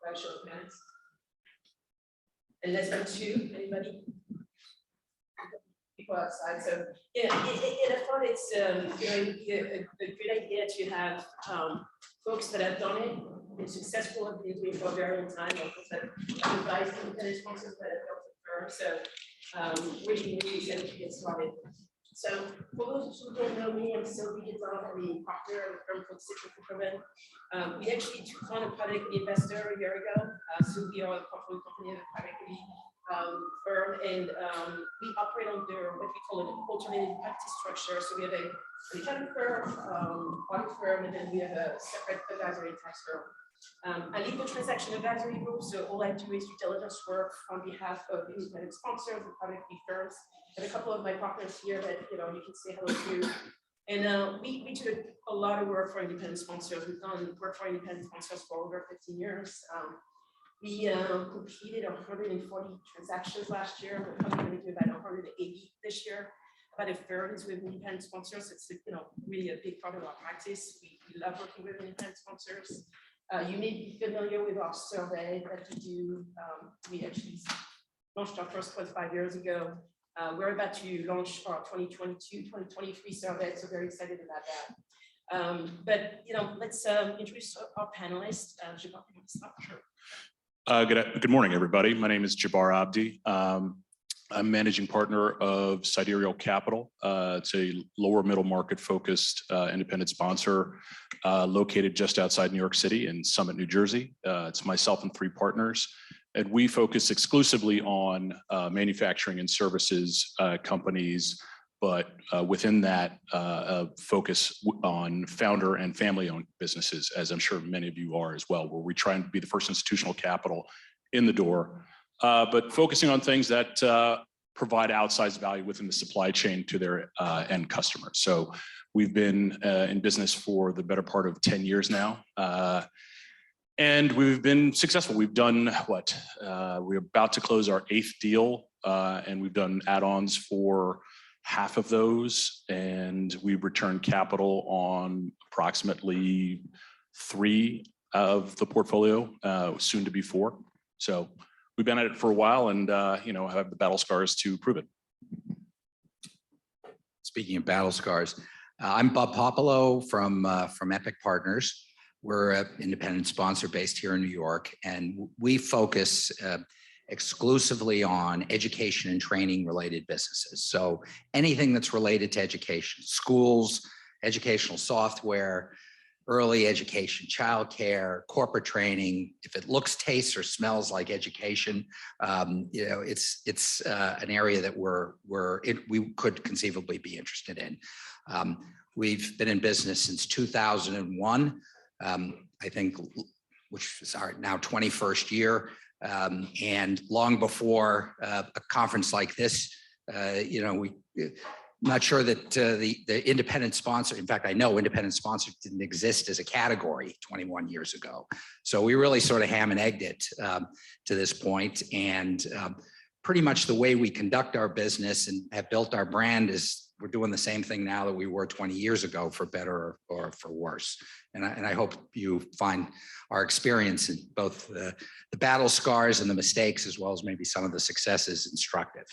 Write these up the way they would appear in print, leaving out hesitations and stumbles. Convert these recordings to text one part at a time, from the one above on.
by show of hands. And less than 2, anybody? People outside. So yeah, I thought it's it would be a good idea to have folks that have done it, been successful, have been doing it for a very long time, or folks that have advised independent sponsors that have built a firm. So really excited to get started. So for those who don't know me, I'm Sylvie Guitar. I'm a partner of a firm called Citric Procurement. We actually took on a private equity investor a year ago. So we are a portfolio company of a private equity firm, and we operate under what we call an alternative practice structure. So we have a accounting firm, audit firm, and then we have a separate advisory tax firm. I lead the transaction advisory group, so all I do is due diligence work on behalf of independent sponsors and private equity firms. And a couple of my partners here that you can say hello to. And we do a lot of work for independent sponsors. We've done work for independent sponsors for over 15 years. We completed 140 transactions last year. We're probably going to do about 180 this year. About a third is with independent sponsors. It's really a big part of our practice. We love working with independent sponsors. You may be familiar with our survey that we do. We actually launched our first one 5 years ago. We're about to launch our 2022-2023 survey, so very excited about that. But let's introduce our panelists. Jabbar, you want to start? Sure. Good morning, everybody. My name is Jabbar Abdi. I'm managing partner of Sidereal Capital. It's a lower middle market focused independent sponsor located just outside New York City in Summit, New Jersey. It's myself and 3 partners, and we focus exclusively on manufacturing and services companies, but within that focus on founder and family-owned businesses, as I'm sure many of you are as well, where we try and be the first institutional capital in the door. But focusing on things that provide outsized value within the supply chain to their end customers. So we've been in business for the better part of 10 years now. And we've been successful. We've done what? We're about to close our 8th deal, and we've done add-ons for half of those. And we've returned capital on approximately 3 of the portfolio, soon to be 4. So we've been at it for a while, and have the battle scars to prove it. Speaking of battle scars, I'm Bob Popolo from Epic Partners. We're an independent sponsor based here in New York, and we focus exclusively on education and training related businesses. So anything that's related to education, schools, educational software, early education, childcare, corporate training. If it looks, tastes, or smells like education, it's an area that we could conceivably be interested in. We've been in business since 2001, I think, which is our now 21st year, and long before a conference like this, not sure that the independent sponsor, in fact, I know independent sponsor didn't exist as a category 21 years ago. So we really sort of ham and egged it to this point. And pretty much the way we conduct our business and have built our brand is we're doing the same thing now that we were 20 years ago, for better or for worse. And I hope you find our experience in both the battle scars and the mistakes, as well as maybe some of the successes, instructive.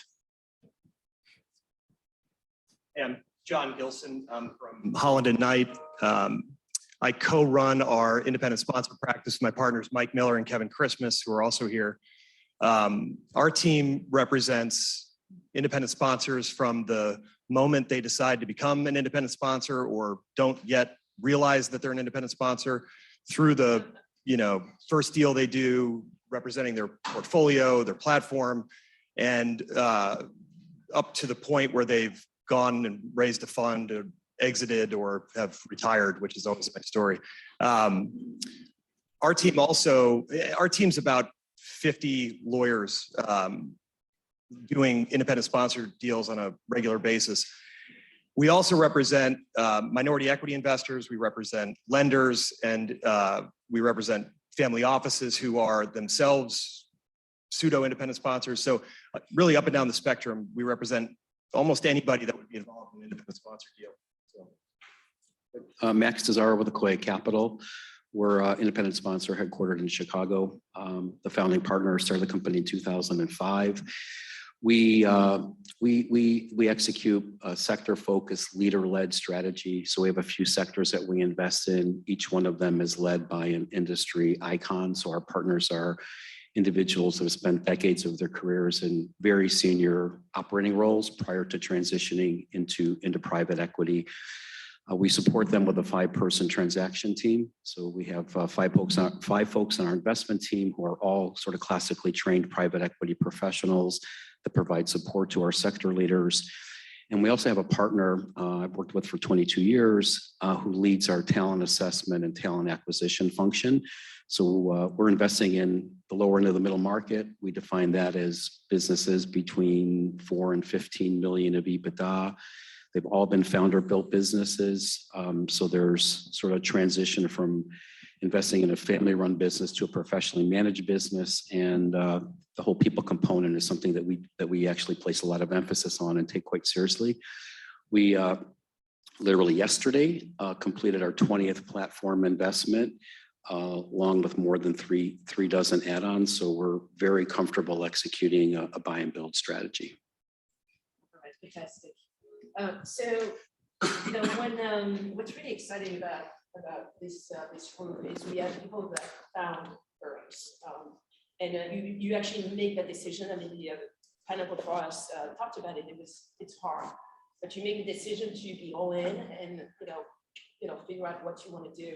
I'm John Gilson. I'm from Holland and Knight. I co-run our independent sponsor practice with my partners, Mike Miller and Kevin Christmas, who are also here. Our team represents independent sponsors from the moment they decide to become an independent sponsor or don't yet realize that they're an independent sponsor, through the first deal they do, representing their portfolio, their platform, and up to the point where they've gone and raised a fund or exited or have retired, which is always my story. Our team's about 50 lawyers doing independent sponsor deals on a regular basis. We also represent minority equity investors, we represent lenders, and we represent family offices who are themselves pseudo-independent sponsors. So really up and down the spectrum, we represent almost anybody that would be involved in an independent sponsor deal. So. Max Tesoro with Acquaid Capital. We're an independent sponsor headquartered in Chicago. The founding partner started the company in 2005. We execute a sector-focused, leader-led strategy. So we have a few sectors that we invest in. Each one of them is led by an industry icon. So our partners are individuals that have spent decades of their careers in very senior operating roles prior to transitioning into private equity. We support them with a 5-person transaction team. So we have five folks on our investment team who are all sort of classically trained private equity professionals that provide support to our sector leaders. And we also have a partner I've worked with for 22 years who leads our talent assessment and talent acquisition function. So we're investing in the lower end of the middle market. We define that as businesses between 4 and 15 million of EBITDA. They've all been founder-built businesses. So there's sort of transition from investing in a family-run business to a professionally managed business. And the whole people component is something that we actually place a lot of emphasis on and take quite seriously. We literally yesterday completed our 20th platform investment, along with more than three dozen add-ons. So we're very comfortable executing a buy and build strategy. All right, fantastic. So, what's really exciting about this group is we have people that found firms, and you actually make that decision. I mean, the panel before us talked about it. It's hard, but you make the decision to be all in and figure out what you want to do.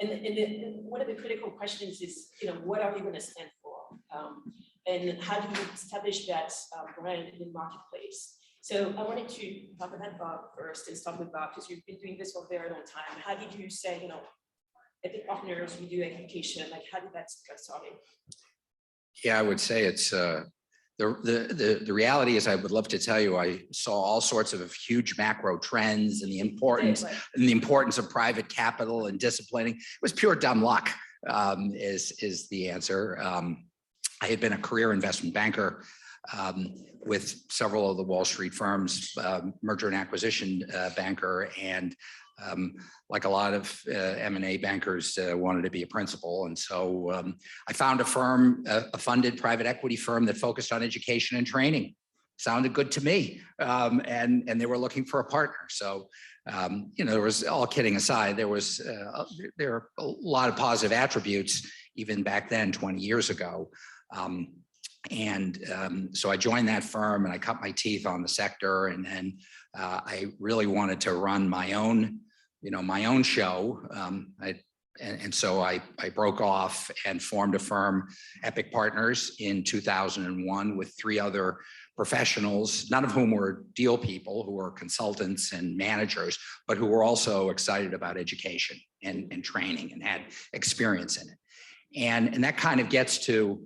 And one of the critical questions is, what are we going to stand for, and how do you establish that brand in the marketplace? So I wanted to talk about Bob first and start with Bob, because you've been doing this for a very long time. How did you say, Epic Partners, we do education, like how did that get started? Yeah, I would say it's the reality is I would love to tell you I saw all sorts of huge macro trends and the importance of private capital and disciplining. It was pure dumb luck, is the answer. I had been a career investment banker with several of the Wall Street firms, merger and acquisition banker, and like a lot of M&A bankers wanted to be a principal. And so I found a firm, a funded private equity firm that focused on education and training. Sounded good to me. And they were looking for a partner. So, there was, all kidding aside, there are a lot of positive attributes even back then, 20 years ago. So I joined that firm and I cut my teeth on the sector, and then I really wanted to run my own show. So I broke off and formed a firm, Epic Partners, in 2001 with 3 other professionals, none of whom were deal people, who were consultants and managers, but who were also excited about education and training and had experience in it. And that kind of gets to,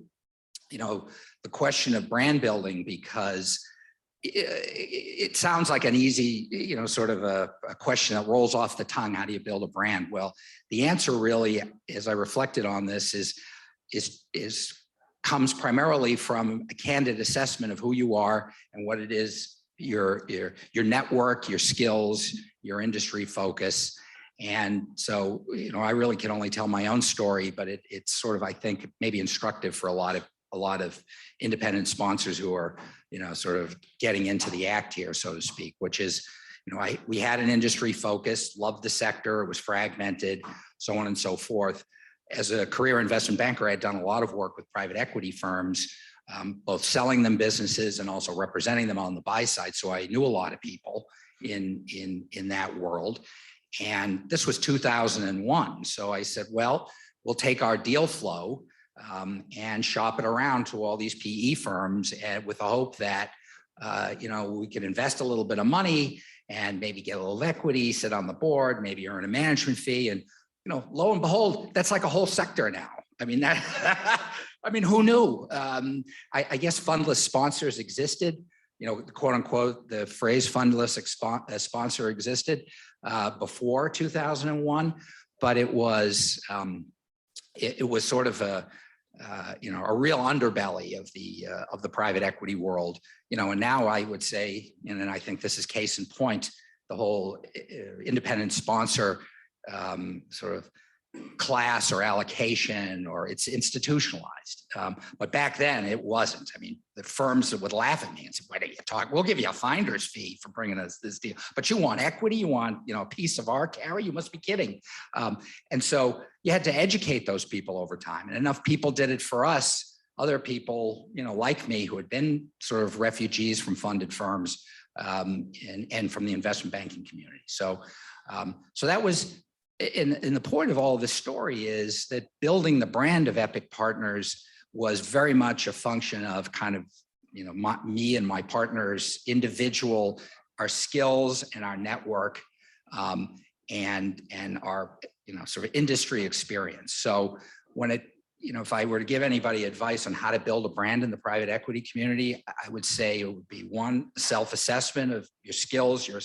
the question of brand building, because it sounds like an easy, sort of a question that rolls off the tongue. How do you build a brand? Well, the answer really, as I reflected on this, comes primarily from a candid assessment of who you are and what it is, your network, your skills, your industry focus. And so, I really can only tell my own story, but it's sort of, I think, maybe instructive for a lot of independent sponsors who are, sort of getting into the act here, so to speak, which is, we had an industry focus, loved the sector, it was fragmented, so on and so forth. As a career investment banker, I had done a lot of work with private equity firms, both selling them businesses and also representing them on the buy side. So I knew a lot of people in that world. And this was 2001. So I said, well, we'll take our deal flow and shop it around to all these PE firms, and with the hope that, we could invest a little bit of money and maybe get a little equity, sit on the board, maybe earn a management fee. And, lo and behold, that's like a whole sector now. I mean, who knew? I guess fundless sponsors existed, quote unquote, the phrase fundless sponsor existed before 2001, but it was sort of a real underbelly of the private equity world, and now I would say, and I think this is case in point, the whole independent sponsor sort of class or allocation, or it's institutionalized. But back then it wasn't. I mean, the firms would laugh at me and say, why don't you talk? We'll give you a finder's fee for bringing us this deal, but you want equity, you want, a piece of our carry, you must be kidding. And so you had to educate those people over time, and enough people did it for us. Other people, like me, who had been sort of refugees from funded firms and from the investment banking community. So that was, in the point of all of this story is that building the brand of Epic Partners was very much a function of kind of, me and my partners, our skills and our network, and our, sort of industry experience. So when if I were to give anybody advice on how to build a brand in the private equity community, I would say it would be one, self-assessment of your skills, your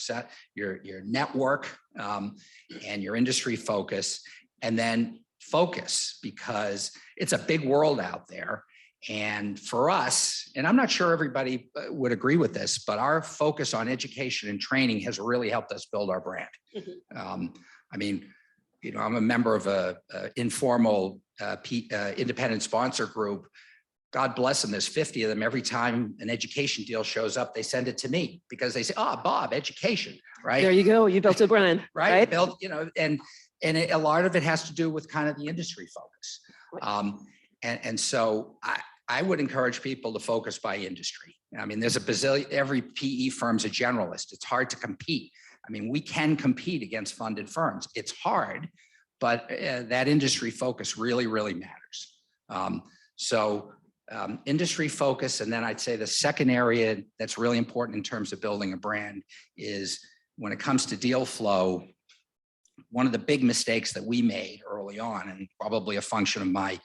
network, and your industry focus, and then focus, because it's a big world out there. And for us, and I'm not sure everybody would agree with this, but our focus on education and training has really helped us build our brand. I mean, I'm a member of a informal independent sponsor group. God bless them, there's 50 of them. Every time an education deal shows up, they send it to me because they say, oh, Bob, education, right? There you go. You built a brand, right? Built, and a lot of it has to do with kind of the industry focus. And so I would encourage people to focus by industry. I mean, there's a bazillion, every PE firm's a generalist. It's hard to compete. I mean, we can compete against funded firms. It's hard, but that industry focus really, really matters. Industry focus. And then I'd say the second area that's really important in terms of building a brand is when it comes to deal flow. One of the big mistakes that we made early on, and probably a function of my,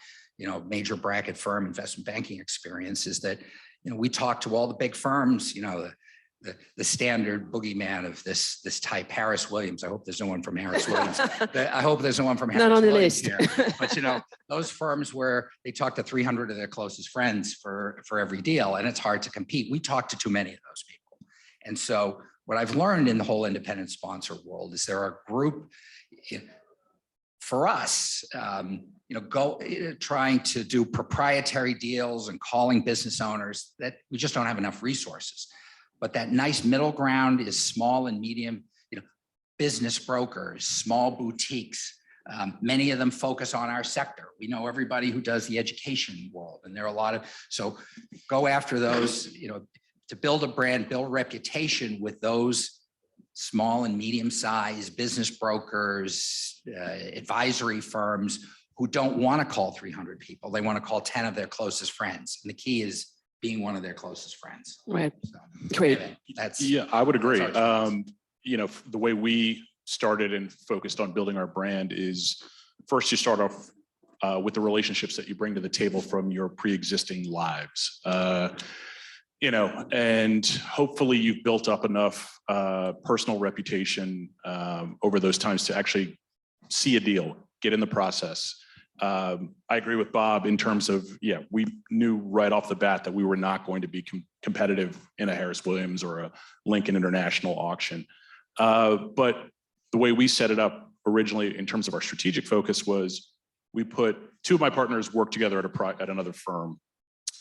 major bracket firm investment banking experience, is that, we talked to all the big firms, the standard boogeyman of this type, Harris Williams. I hope there's no one from Harris Williams. I hope there's no one from Harris Not on the Williams list. here. But those firms where they talk to 300 of their closest friends for every deal, and it's hard to compete. We talk to too many of those people. And so what I've learned in the whole independent sponsor world is there are a group, for us, trying to do proprietary deals and calling business owners, that we just don't have enough resources. But that nice middle ground is small and medium, business brokers, small boutiques. Many of them focus on our sector. We know everybody who does the education world, and there are a lot of, so go after those, to build a brand, build reputation with those small and medium-sized business brokers, advisory firms who don't want to call 300 people. They want to call 10 of their closest friends. And the key is being one of their closest friends. Right. So, Great. Yeah, I would agree. That's our The way we started and focused on building our brand is first you start off with the relationships that you bring to the table from your pre-existing lives. And hopefully you've built up enough personal reputation over those times to actually see a deal, get in the process. I agree with Bob in terms of, we knew right off the bat that we were not going to be competitive in a Harris Williams or a Lincoln International auction. But the way we set it up originally in terms of our strategic focus was we put two of my partners work together at another firm.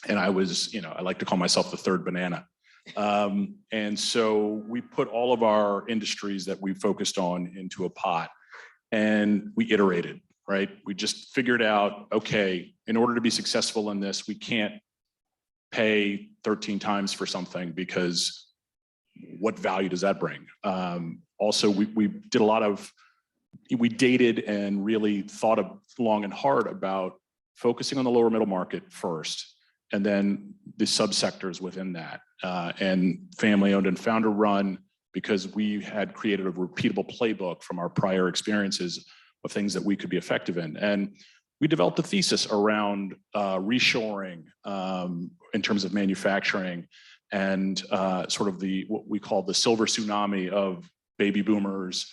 And I was, I like to call myself the third banana. And so we put all of our industries that we focused on into a pot and we iterated. Right? We just figured out, okay, in order to be successful in this, we can't pay 13 times for something because what value does that bring? Also, we did we dated and really thought long and hard about focusing on the lower middle market first, and then the subsectors within that, and family owned and founder run, because we had created a repeatable playbook from our prior experiences of things that we could be effective in. And we developed a thesis around reshoring in terms of manufacturing and sort of what we call the silver tsunami of baby boomers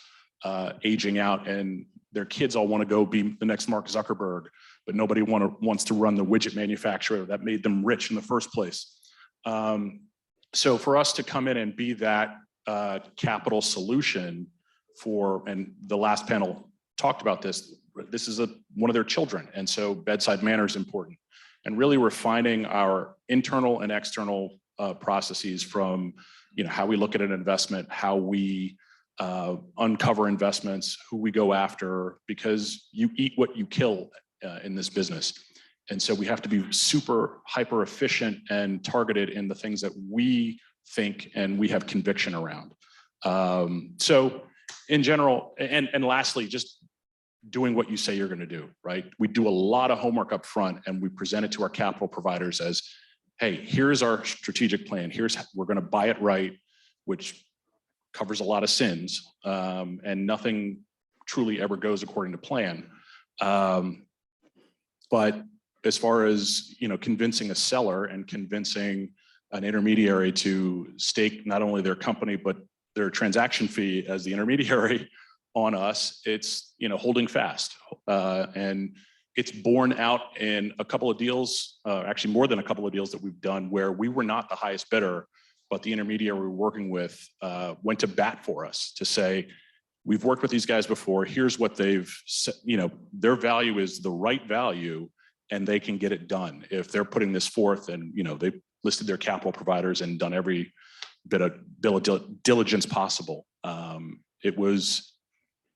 aging out, and their kids all want to go be the next Mark Zuckerberg, but nobody wants to run the widget manufacturer that made them rich in the first place. So for us to come in and be that capital solution and the last panel talked about this, this is one of their children. And so bedside manner is important. And really refining our internal and external processes from, how we look at an investment, how we uncover investments, who we go after, because you eat what you kill in this business. And so we have to be super hyper efficient and targeted in the things that we think and we have conviction around. So in general, and lastly, just doing what you say you're going to do, right? We do a lot of homework up front and we present it to our capital providers as, hey, here's our strategic plan. We're going to buy it right, which covers a lot of sins, and nothing truly ever goes according to plan. But as far as, convincing a seller and convincing an intermediary to stake not only their company, but their transaction fee as the intermediary on us, it's, holding fast. And it's borne out in a couple of deals, actually more than a couple of deals that we've done where we were not the highest bidder, but the intermediary we were working with went to bat for us to say, we've worked with these guys before, here's what they've, their value is the right value and they can get it done. If they're putting this forth and, they've listed their capital providers and done every bit of diligence possible. It was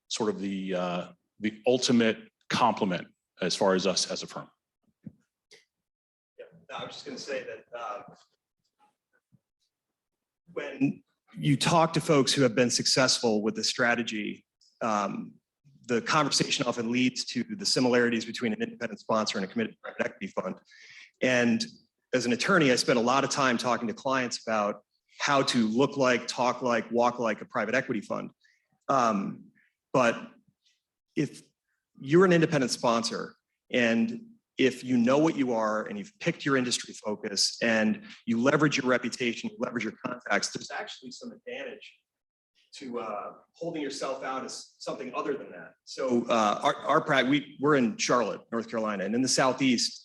sort of the ultimate compliment as far as us as a firm. Yeah, no, I was just going to say that when you talk to folks who have been successful with the strategy, the conversation often leads to the similarities between an independent sponsor and a committed private equity fund. And as an attorney, I spent a lot of time talking to clients about how to look like, talk like, walk like a private equity fund. But if you're an independent sponsor and if you know what you are and you've picked your industry focus and you leverage your reputation, you leverage your contacts, there's actually some advantage to holding yourself out as something other than that. So we're in Charlotte, North Carolina, and in the Southeast,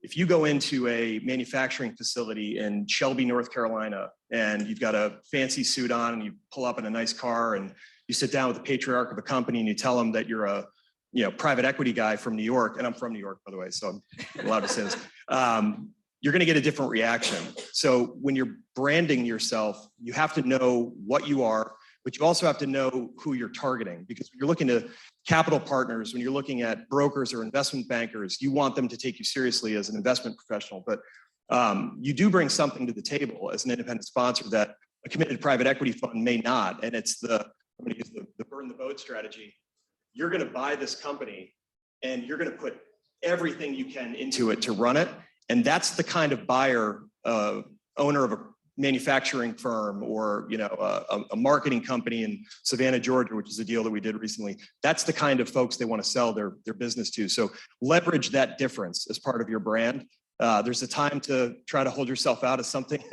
if you go into a manufacturing facility in Shelby, North Carolina, and you've got a fancy suit on and you pull up in a nice car and you sit down with the patriarch of a company and you tell them that you're a private equity guy from New York, and I'm from New York, by the way, so I'm allowed to say this, you're gonna get a different reaction. So when you're branding yourself, you have to know what you are, but you also have to know who you're targeting, because when you're looking to capital partners, when you're looking at brokers or investment bankers, you want them to take you seriously as an investment professional. But you do bring something to the table as an independent sponsor that a committed private equity fund may not. And it's I'm going to use the burn the boat strategy. You're going to buy this company and you're going to put everything you can into it to run it. And that's the kind of buyer, owner of a manufacturing firm or a marketing company in Savannah, Georgia, which is a deal that we did recently. That's the kind of folks they want to sell their business to. So leverage that difference as part of your brand. There's a time to try to hold yourself out as something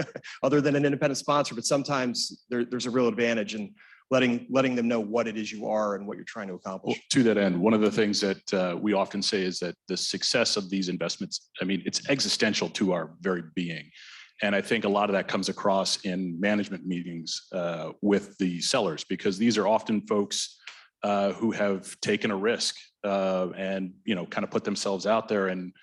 other than an independent sponsor, but sometimes there's a real advantage in letting them know what it is you are and what you're trying to accomplish. Well, to that end, one of the things that we often say is that the success of these investments, it's existential to our very being. And I think a lot of that comes across in management meetings with the sellers, because these are often folks who have taken a risk and, kind of put themselves out there and,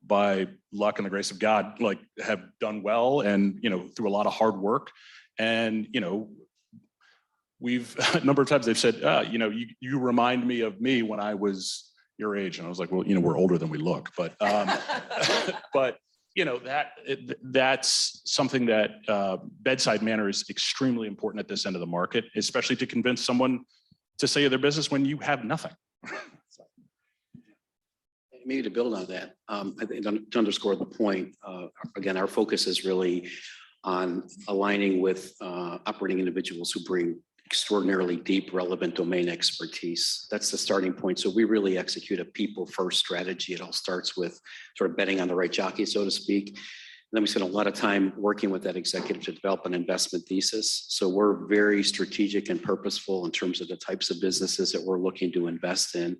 by luck and the grace of God, have done well and, through a lot of hard work. And, we've a number of times they've said, you remind me of me when I was your age. And I was like, well, we're older than we look, but, but, that's something that bedside manner is extremely important at this end of the market, especially to convince someone to sell you their business when you have nothing. Maybe to build on that, I think to underscore the point, again, our focus is really on aligning with operating individuals who bring extraordinarily deep, relevant domain expertise. That's the starting point. So we really execute a people-first strategy. It all starts with sort of betting on the right jockey, so to speak. And then we spend a lot of time working with that executive to develop an investment thesis. So we're very strategic and purposeful in terms of the types of businesses that we're looking to invest in.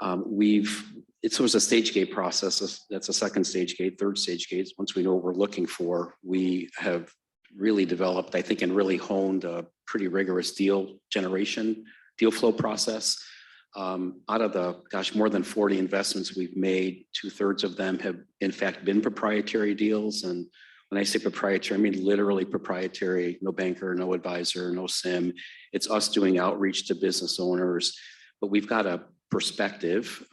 It was a stage gate process. That's a second stage gate, third stage gate. Once we know what we're looking for, we have really developed, I think, and really honed a pretty rigorous deal flow process. Out of the, gosh, more than 40 investments we've made, 2/3 of them have in fact been proprietary deals. And when I say proprietary, I mean literally proprietary, no banker, no advisor, no SIM. It's us doing outreach to business owners, but we've got a perspective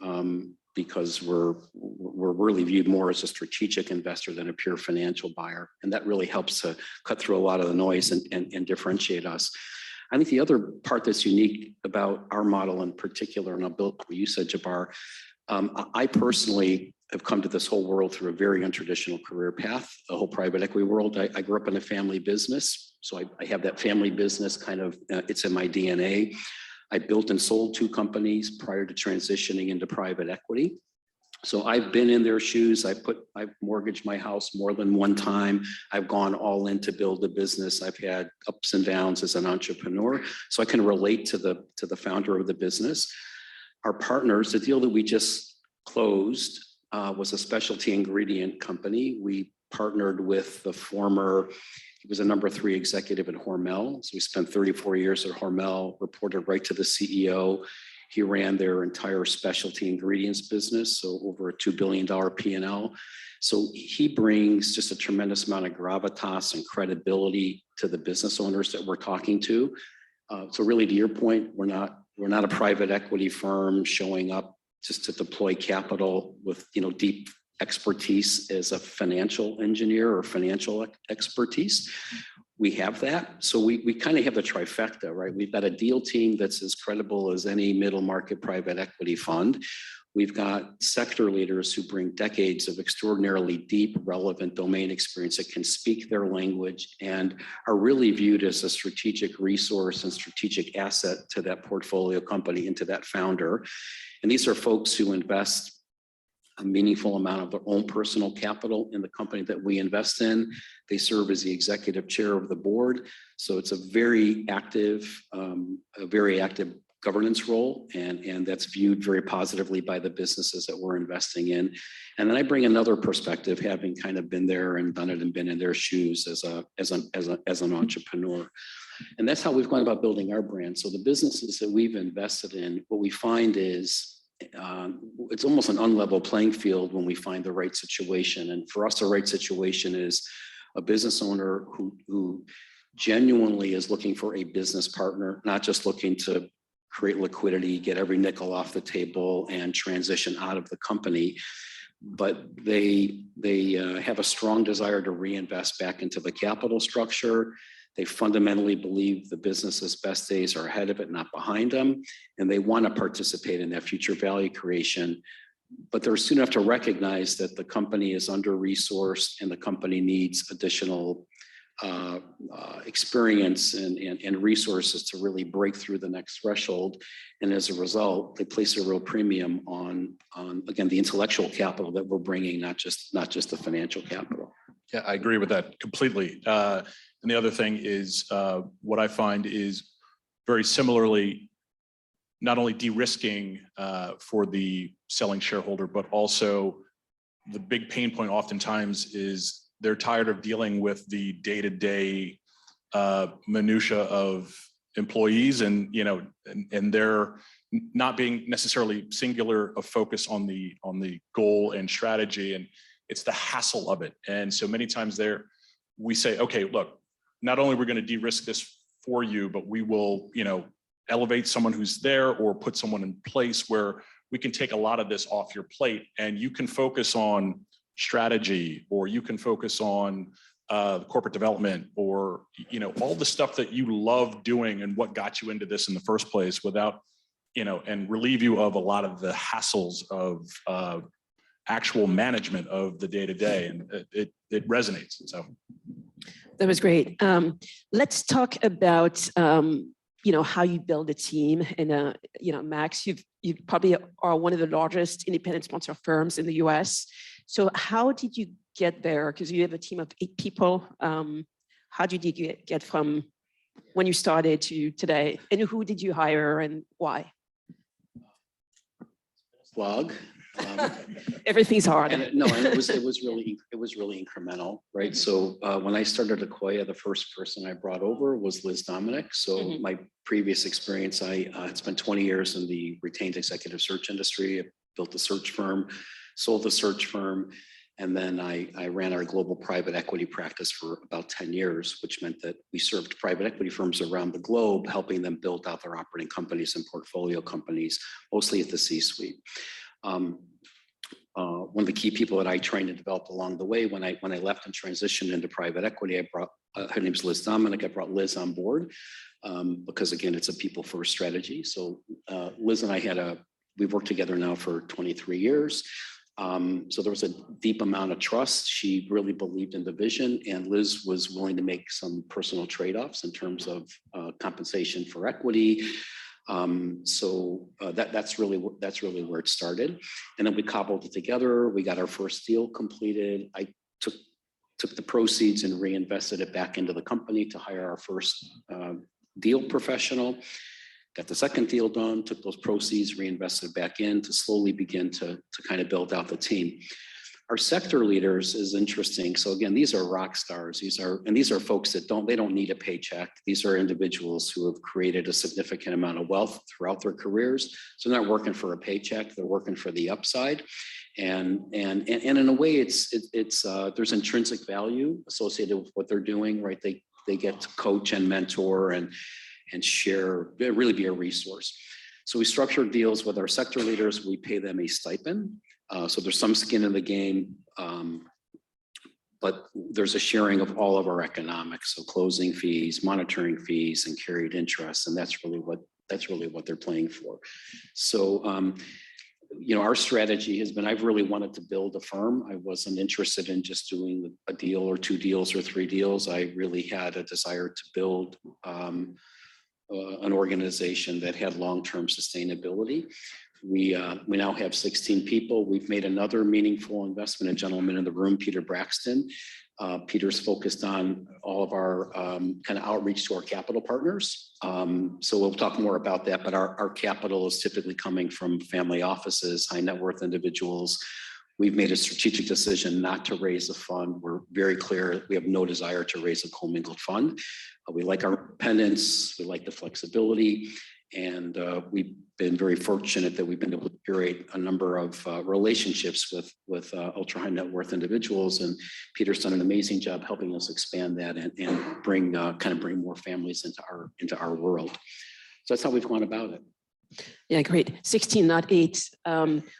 because we're really viewed more as a strategic investor than a pure financial buyer. And that really helps to cut through a lot of the noise and differentiate us. I think the other part that's unique about our model in particular, and I'll build what you said, Jabbar, I personally have come to this whole world through a very untraditional career path, the whole private equity world. I grew up in a family business, so I have that family business kind of, it's in my DNA. I built and sold 2 companies prior to transitioning into private equity. So I've been in their shoes. I've mortgaged my house more than one time. I've gone all in to build a business. I've had ups and downs as an entrepreneur. So I can relate to the founder of the business. Our partners, the deal that we just closed was a specialty ingredient company. We partnered with the former, he was a number 3 executive at Hormel. So we spent 34 years at Hormel, reported right to the CEO. He ran their entire specialty ingredients business, so over a $2 billion P&L. So he brings just a tremendous amount of gravitas and credibility to the business owners that we're talking to. So really, to your point, we're not a private equity firm showing up just to deploy capital with deep expertise as a financial engineer or financial expertise. We have that. So we kind of have the trifecta, right? We've got a deal team that's as credible as any middle market private equity fund. We've got sector leaders who bring decades of extraordinarily deep, relevant domain experience that can speak their language and are really viewed as a strategic resource and strategic asset to that portfolio company and to that founder. And these are folks who invest a meaningful amount of their own personal capital in the company that we invest in. They serve as the executive chair of the board. So it's a very active governance role, and that's viewed very positively by the businesses that we're investing in. And then I bring another perspective, having kind of been there and done it and been in their shoes as an entrepreneur. And that's how we've gone about building our brand. So the businesses that we've invested in, what we find is it's almost an unlevel playing field when we find the right situation. And for us, the right situation is a business owner who genuinely is looking for a business partner, not just looking to create liquidity, get every nickel off the table and transition out of the company. But they have a strong desire to reinvest back into the capital structure. They fundamentally believe the business's best days are ahead of it, not behind them. And they want to participate in that future value creation. But they're soon enough to recognize that the company is under-resourced and the company needs additional experience and resources to really break through the next threshold. And as a result, they place a real premium on again, the intellectual capital that we're bringing, not just the financial capital. Yeah, I agree with that completely. And the other thing is what I find is very similarly, not only de-risking for the selling shareholder, but also the big pain point oftentimes is they're tired of dealing with the day-to-day minutia of employees and they're not being necessarily singular of focus on the goal and strategy, and it's the hassle of it. And so many times we say, okay, look, not only we're going to de-risk this for you, but we will, elevate someone who's there or put someone in place where we can take a lot of this off your plate and you can focus on strategy, or you can focus on corporate development, or, all the stuff that you love doing and what got you into this in the first place without, and relieve you of a lot of the hassles of actual management of the day-to-day. And it resonates. So. That was great. Let's talk about, how you build a team. And, Max, you probably are one of the largest independent sponsor firms in the US. So how did you get there? Because you have a team of 8 people. How did you get from when you started to today? And who did you hire and why? Plug. Everything's hard. And it was really incremental, right? So when I started Akoya, the first person I brought over was Liz Dominic. So Mhm. my previous experience, I had spent 20 years in the retained executive search industry. I built a search firm, sold the search firm, and then I ran our global private equity practice for about 10 years, which meant that we served private equity firms around the globe, helping them build out their operating companies and portfolio companies, mostly at the C-suite. One of the key people that I trained and developed along the way, when I left and transitioned into private equity, I brought, her name's Liz Dominic, I brought Liz on board because again, it's a people first strategy. So Liz and I we've worked together now for 23 years. So there was a deep amount of trust. She really believed in the vision, and Liz was willing to make some personal trade-offs in terms of compensation for equity. That's really where it started. And then we cobbled it together. We got our first deal completed. I took the proceeds and reinvested it back into the company to hire our first deal professional. Got the second deal done, took those proceeds, reinvested back in to slowly begin to kind of build out the team. Our sector leaders is interesting. So again, these are rock stars. These are folks that don't need a paycheck. These are individuals who have created a significant amount of wealth throughout their careers. So they're not working for a paycheck, they're working for the upside. And in a way, there's intrinsic value associated with what they're doing, right? They get to coach and mentor and share, really be a resource. So we structured deals with our sector leaders. We pay them a stipend. So there's some skin in the game, but there's a sharing of all of our economics. So closing fees, monitoring fees, and carried interest. And that's really what they're playing for. So, our strategy has been, I've really wanted to build a firm. I wasn't interested in just doing a deal or 2 deals or 3 deals. I really had a desire to build an organization that had long-term sustainability. We now have 16 people. We've made another meaningful investment, a gentleman in the room, Peter Braxton. Peter's focused on all of our kind of outreach to our capital partners. So we'll talk more about that, but our capital is typically coming from family offices, high net worth individuals. We've made a strategic decision not to raise a fund. We're very clear, we have no desire to raise a commingled fund. We like our independence, we like the flexibility, and we've been very fortunate that we've been able to curate a number of relationships with ultra high net worth individuals. And Peter's done an amazing job helping us expand that and bring more families into our world. So that's how we've gone about it. Yeah, great. 16, not 8.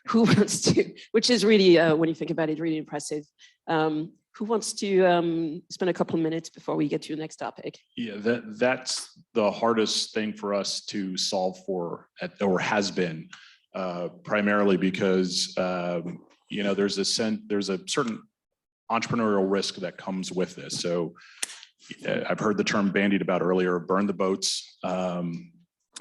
Who wants to, which is really, when you think about it, really impressive. Who wants to spend a couple of minutes before we get to the next topic? Yeah, that's the hardest thing for us to solve for, or has been, primarily because there's a certain entrepreneurial risk that comes with this. So I've heard the term bandied about earlier, burn the boats.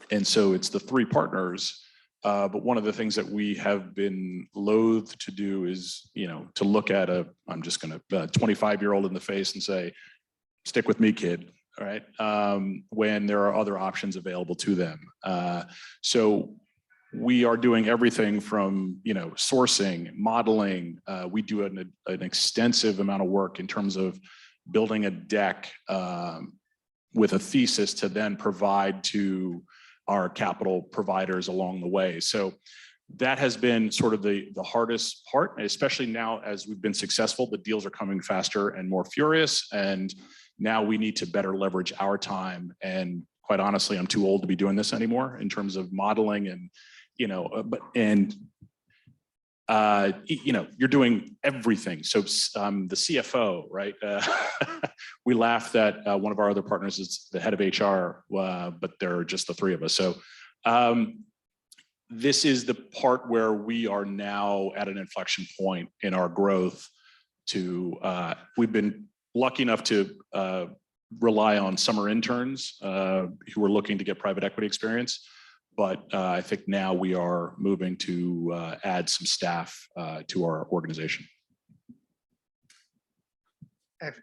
And so it's the 3 partners. But one of the things that we have been loath to do is, to look at I'm just going to 25-year-old in the face and say, stick with me, kid. All right. When there are other options available to them. So we are doing everything from, sourcing, modeling. We do an extensive amount of work in terms of building a deck with a thesis to then provide to our capital providers along the way. So that has been sort of the hardest part, especially now as we've been successful, the deals are coming faster and more furious. And now we need to better leverage our time. And quite honestly, I'm too old to be doing this anymore in terms of modeling and, you're doing everything. So the CFO, right? We laugh that one of our other partners is the head of HR, but there are just the 3 of us. So this is the part where we are now at an inflection point in our growth. We've been lucky enough to rely on summer interns who are looking to get private equity experience. But I think now we are moving to add some staff to our organization.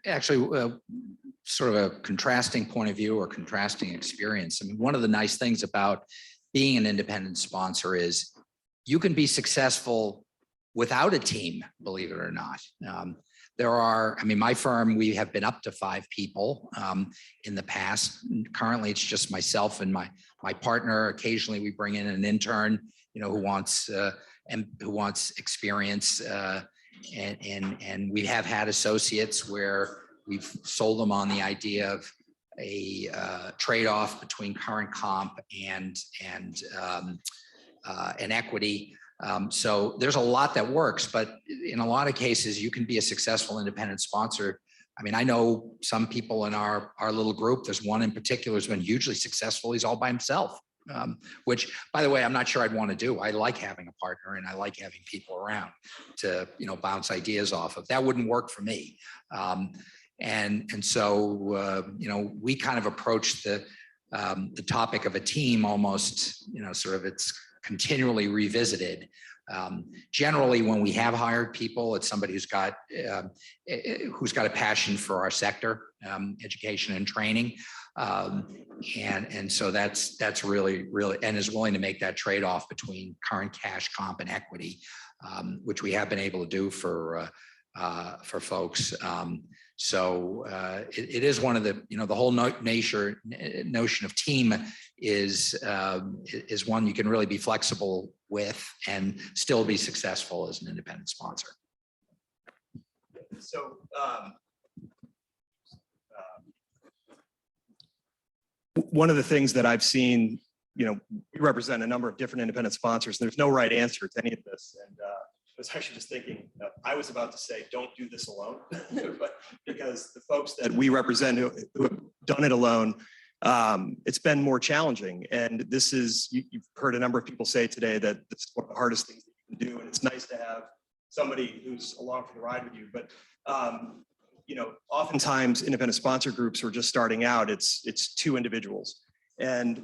Actually, sort of a contrasting point of view or contrasting experience. I mean, one of the nice things about being an independent sponsor is you can be successful without a team, believe it or not. There are, I mean, my firm, we have been up to 5 people in the past. Currently, it's just myself and my partner. Occasionally, we bring in an intern, you know, who wants experience. And we have had associates where we've sold them on the idea of a trade-off between current comp and equity. So there's a lot that works, but in a lot of cases, you can be a successful independent sponsor. I mean, I know some people in our little group. There's one in particular who's been hugely successful. He's all by himself, which, by the way, I'm not sure I'd want to do. I like having a partner and I like having people around to, you know, bounce ideas off of. That wouldn't work for me. And so, you know, we kind of approach the topic of a team almost, you know, sort of it's continually revisited. Generally, when we have hired people, it's somebody who's got a passion for our sector, education and training. And so that's really, and is willing to make that trade-off between current cash comp and equity, which we have been able to do for folks. So it is one of the, you know, the whole notion of team is one you can really be flexible with and still be successful as an independent sponsor. So one of the things that I've seen, you know, we represent a number of different independent sponsors. There's no right answer to any of this. And I was actually just thinking, I was about to say, don't do this alone, but because the folks that we represent who have done it alone, it's been more challenging. And this is, you've heard a number of people say today that this is one of the hardest things that you can do. And it's nice to have somebody who's along for the ride with you. But, you know, oftentimes independent sponsor groups are just starting out. It's 2 individuals. And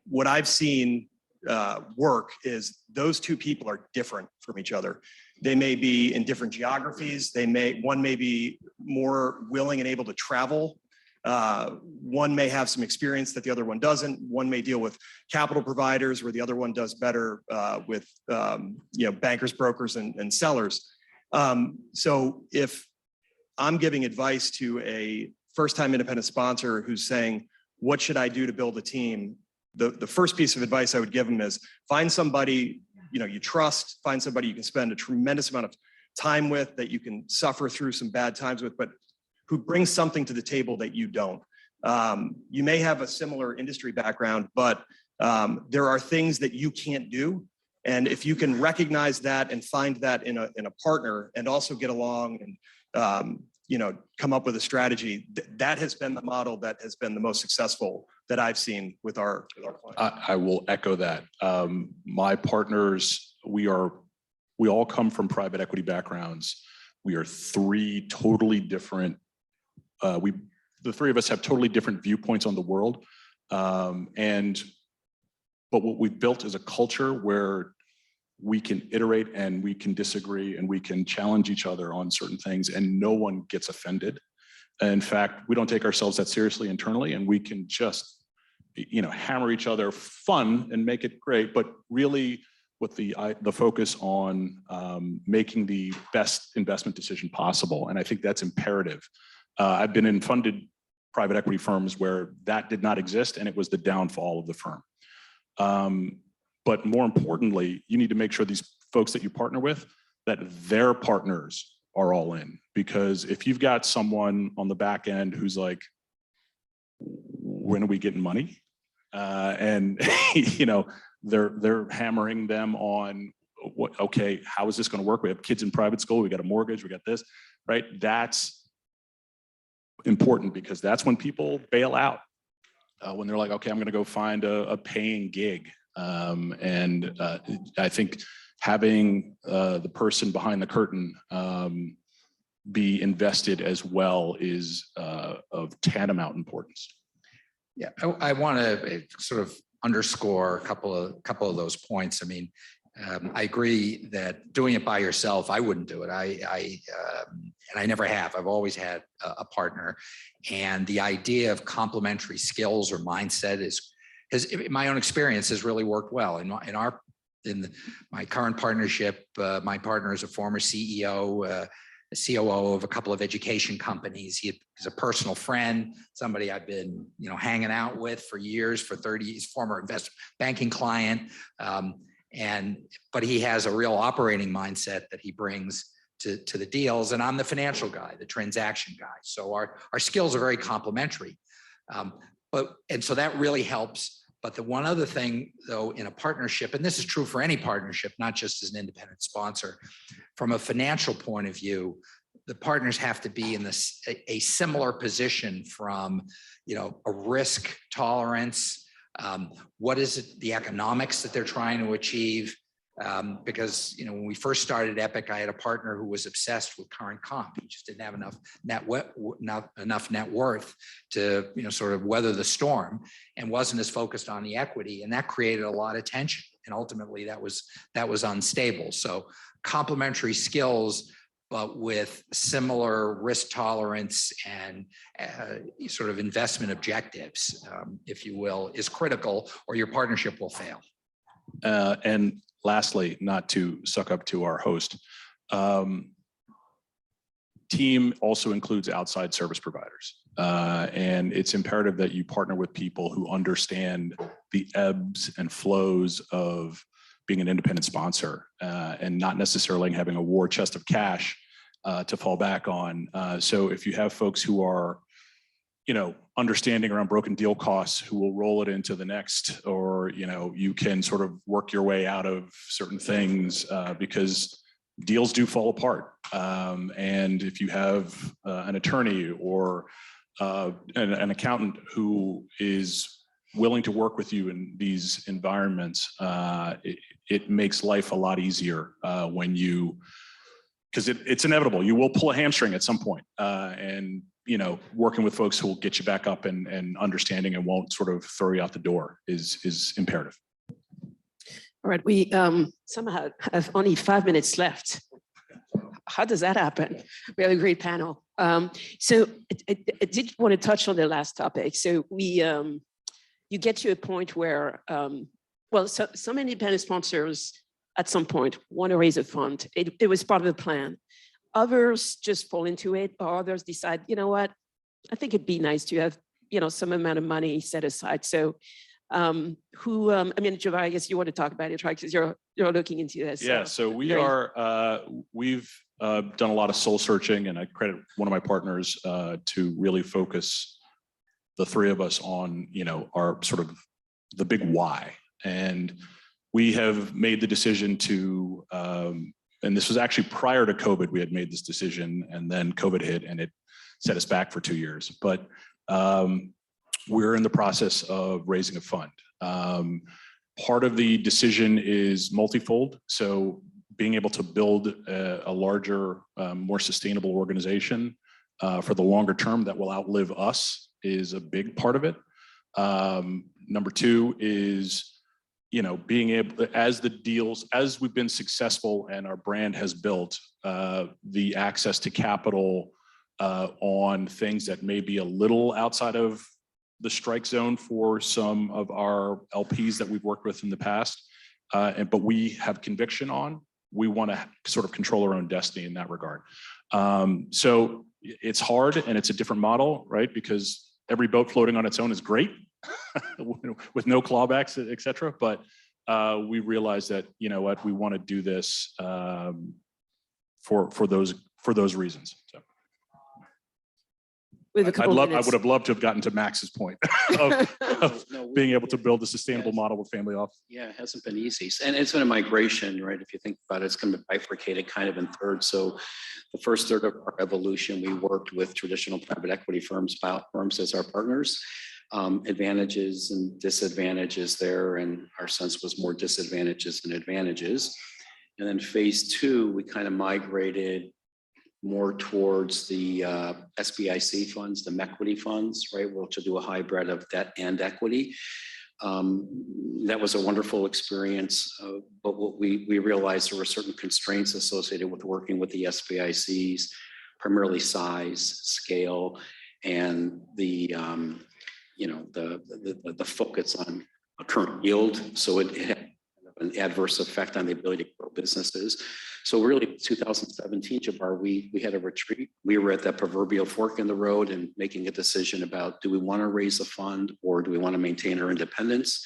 what I've seen work is those 2 people are different from each other. They may be in different geographies. One may be more willing and able to travel. One may have some experience that the other one doesn't. One may deal with capital providers where the other one does better with you know, bankers, brokers, and sellers. So if I'm giving advice to a first-time independent sponsor who's saying, what should I do to build a team? The first piece of advice I would give them is find somebody, you know, you trust, find somebody you can spend a tremendous amount of time with, that you can suffer through some bad times with, but who brings something to the table that you don't. You may have a similar industry background, but there are things that you can't do. And if you can recognize that and find that in a partner and also get along and you know, come up with a strategy, that has been the model that has been the most successful that I've seen with our clients. I will echo that. My partners, we all come from private equity backgrounds. We are 3 totally different. The 3 of us have totally different viewpoints on the world. But what we've built is a culture where we can iterate and we can disagree and we can challenge each other on certain things and no one gets offended. In fact, we don't take ourselves that seriously internally and we can just, you know, hammer each other fun and make it great, but really with the focus on making the best investment decision possible. And I think that's imperative. I've been in funded private equity firms where that did not exist and it was the downfall of the firm. But more importantly, you need to make sure these folks that you partner with, that their partners are all in. Because if you've got someone on the back end who's like, when are we getting money? And you know, they're hammering them on what, okay, how is this going to work? We have kids in private school, we got a mortgage, we got this, right? That's important because that's when people bail out. When they're like, okay, I'm going to go find a paying gig. I think having the person behind the curtain be invested as well is of tantamount importance. Yeah, I want to sort of underscore a couple of those points. I mean, I agree that doing it by yourself, I wouldn't do it. And I never have. I've always had a partner, and the idea of complementary skills or mindset has, in my own experience, has really worked well. In my current partnership, my partner is a former CEO, a COO of a couple of education companies. He's a personal friend, somebody I've been, hanging out with for years, for 30 years, former investment banking client. But he has a real operating mindset that he brings to the deals. And I'm the financial guy, the transaction guy. So our skills are very complementary. And so that really helps. But the one other thing, though, in a partnership, and this is true for any partnership, not just as an independent sponsor, from a financial point of view, the partners have to be in a similar position from, a risk tolerance. What is it, the economics that they're trying to achieve? Because when we first started Epic, I had a partner who was obsessed with current comp. He just didn't have enough net worth to sort of weather the storm, and wasn't as focused on the equity, and that created a lot of tension. And ultimately, that was unstable. So complementary skills, but with similar risk tolerance and sort of investment objectives, if you will, is critical, or your partnership will fail. And lastly, not to suck up to our host, team also includes outside service providers. And it's imperative that you partner with people who understand the ebbs and flows of being an independent sponsor, and not necessarily having a war chest of cash to fall back on. So if you have folks who are understanding around broken deal costs, who will roll it into the next, or, you can sort of work your way out of certain things, because deals do fall apart. And if you have an attorney or an accountant who is willing to work with you in these environments, it makes life a lot easier because it's inevitable. You will pull a hamstring at some point, and working with folks who will get you back up and understanding and won't sort of throw you out the door is imperative. All right, we somehow have only 5 minutes left. How does that happen? We have a great panel. So I did want to touch on the last topic. So you get to a point where, some independent sponsors at some point want to raise a fund. It was part of the plan. Others just fall into it, or others decide, you know what, I think it'd be nice to have, some amount of money set aside. So Javad, I guess you want to talk about it, right? Because you're looking into this. Yeah, so we've done a lot of soul searching, and I credit one of my partners to really focus the three of us on, our sort of the big why. And we have made the decision to, and this was actually prior to COVID, we had made this decision, and then COVID hit and it set us back for 2 years. But we're in the process of raising a fund. Part of the decision is multifold. So being able to build a larger, more sustainable organization for the longer term that will outlive us is a big part of it. Number two is, being able, as we've been successful and our brand has built, the access to capital on things that may be a little outside of the strike zone for some of our LPs that we've worked with in the past, but we have conviction on. We want to sort of control our own destiny in that regard. So it's hard, and it's a different model, right? Because every boat floating on its own is great with no clawbacks, et cetera. But we realize that, we want to do this for those reasons. So. I would have loved to have gotten to Max's point of being able to build a sustainable model with family office. Yeah, it hasn't been easy. And it's been a migration, right? If you think about it, it's going to be bifurcated kind of in thirds. So the first third of our evolution, we worked with traditional private equity firms, buyout firms as our partners. Advantages and disadvantages there. And our sense was more disadvantages than advantages. And then phase two, we kind of migrated more towards the SBIC funds, the MEQuity funds, right? We'll to do a hybrid of debt and equity. That was a wonderful experience, but what we realized there were certain constraints associated with working with the SBICs, primarily size, scale, and the focus on a current yield. So it had an adverse effect on the ability to grow businesses. So really 2017, Jabbar, we had a retreat. We were at that proverbial fork in the road and making a decision about, do we want to raise a fund or do we want to maintain our independence?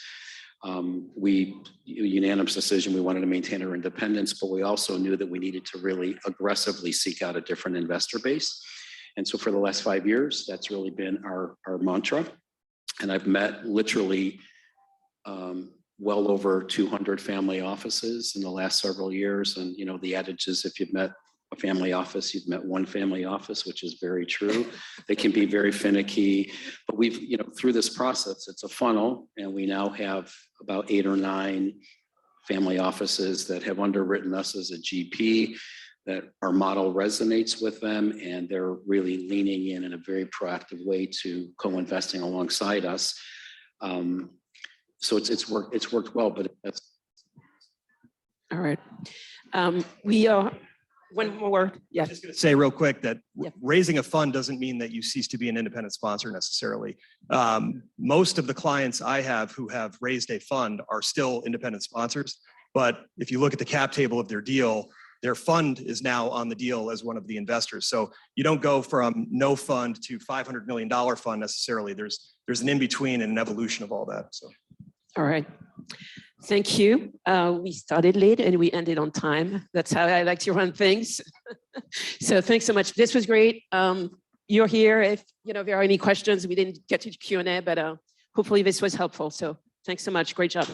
Unanimous decision, we wanted to maintain our independence, but we also knew that we needed to really aggressively seek out a different investor base. And so for the last 5 years, that's really been our mantra. And I've met literally well over 200 family offices in the last several years. And, you know, the adage is if you've met a family office, you've met one family office, which is very true. They can be very finicky, but we've, you know, through this process, it's a funnel, and we now have about 8 or 9 family offices that have underwritten us as a GP, that our model resonates with them, and they're really leaning in a very proactive way to co-investing alongside us. So it's worked well, but that's. All right. We are. One more, yeah. Just going to say real quick that Yep. raising a fund doesn't mean that you cease to be an independent sponsor necessarily. Most of the clients I have who have raised a fund are still independent sponsors. But if you look at the cap table of their deal, their fund is now on the deal as one of the investors. So you don't go from no fund to $500 million fund necessarily. There's an in-between and an evolution of all that. So. All right. Thank you. We started late and we ended on time. That's how I like to run things. So thanks so much. This was great. You're here if there are any questions. We didn't get to Q&A, but hopefully this was helpful. So thanks so much. Great job.